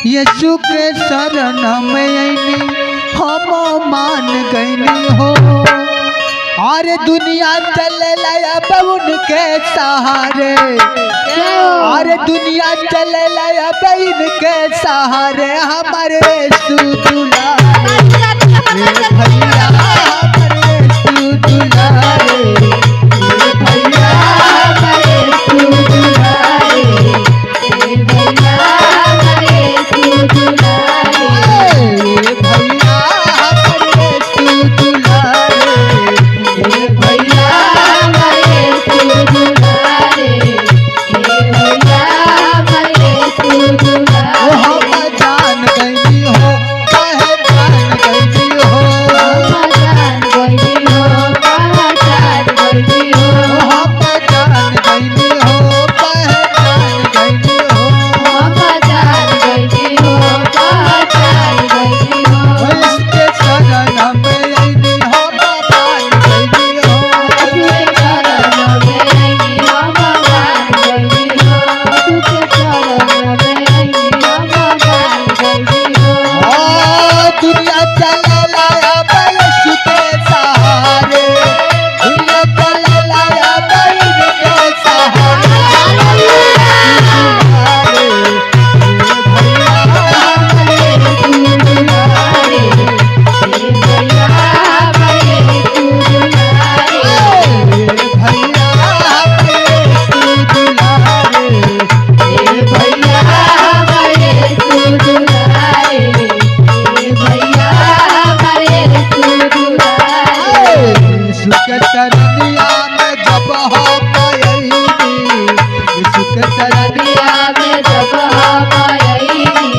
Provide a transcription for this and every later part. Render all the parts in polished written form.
यीशु के शरण में आईनी हम मान गईनी हो। और दुनिया चले लाया बउन के सहारे, और दुनिया चले लाया बउन के सहारे हमारे सुदुलारे भैया, हमारे सुदुलारे भैया, हमारे सुदुलारे भैया, हमारे सुदुलारे भैया, हमारे सुदुलारे भैया, हमारे सुदुलारे भैया, हमारे सुदुलारे। हम जान गई हो, पहचान गई हो, हम जान गई हो, पहचान गई हो, हम जान गई हो, पहचान गई हो, हम जान गई हो, पहचान गई हो। इसके शरण में आईनी हम मान गई हो, इसके शरण में आईनी हम मान गई हो, इसके शरण में आईनी हम मान गई हो। दुनिया चला लाया यीशु के सहारे, दुनिया चला लाया यीशु के सहारे भैया, हमारे सुदुलारे भैया, हमारे सुदुलारे भैया, हमारे सुदुलारे भैया, हमारे सुदुलारे भैया, हमारे सुदुलारे। यीशु के शरणिया में जब हम आईनी, यीशु के शरणिया में जब हम आईनी,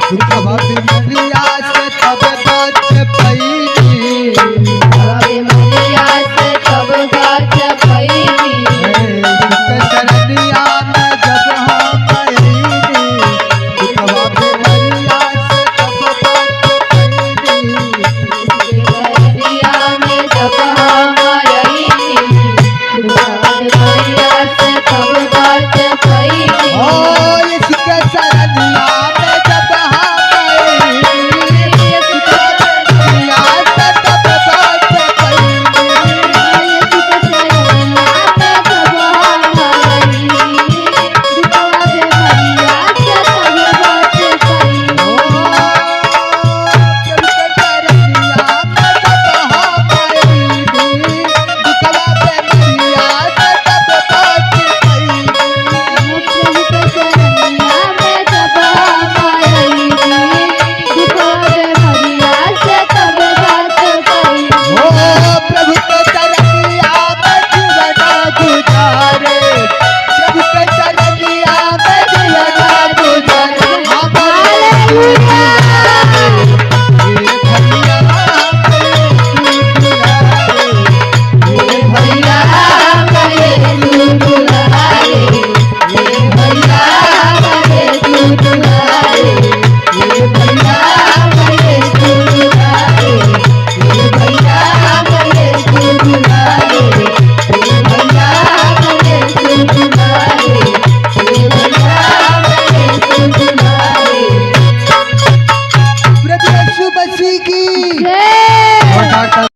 दुखवा बीमारिया से तब बच पैनी, दुखवा बीमारिया से तब बच पैनी। यीशु के शरणिया में जब हम आईनी, दुखवा बीमारिया से तब बच पैनी, शरणिया में जब हम आईनी, दुखवा बीमारिया से तब बच पैनी। ओ यीशु के शरणिया